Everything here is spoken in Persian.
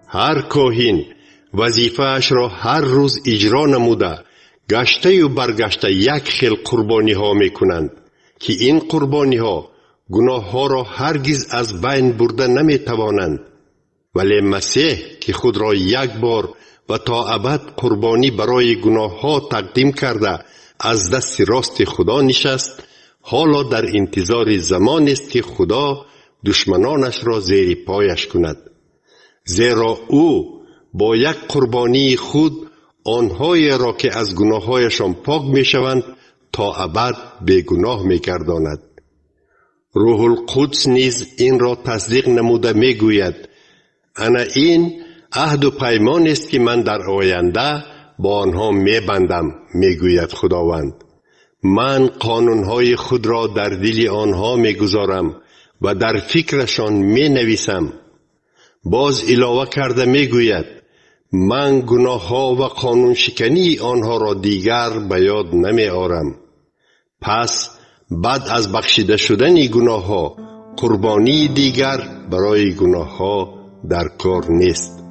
هر کاهن وظیفه‌اش را هر روز اجرا نموده گشته و برگشته یک خیل قربانی ها می کنند که این قربانی ها گناه ها را هرگز از بین برده نمی توانند. ولی مسیح که خود را یک بار و تا ابد قربانی برای گناه ها تقدیم کرده از دست راست خدا نشست، حالا در انتظار زمانی است که خدا دشمنانش را زیر پایش کند. زیرا او با یک قربانی خود آنهایی را که از گناهایشان پاک می شوند تا ابد بیگناه می گرداند. روح القدس نیز این را تصدیق نموده می گوید: انا این عهد و پیمان است که من در آینده با آنها می بندم، می گوید خداوند. من قانونهای خود را در دل آنها می گذارم و در فکرشان می نویسم. باز علاوه کرده می گوید: من گناه ها و قانون شکنی آنها را دیگر به یاد نمی آرم. پس بعد از بخشیده شدن گناه ها قربانی دیگر برای گناه ها در کار نیست.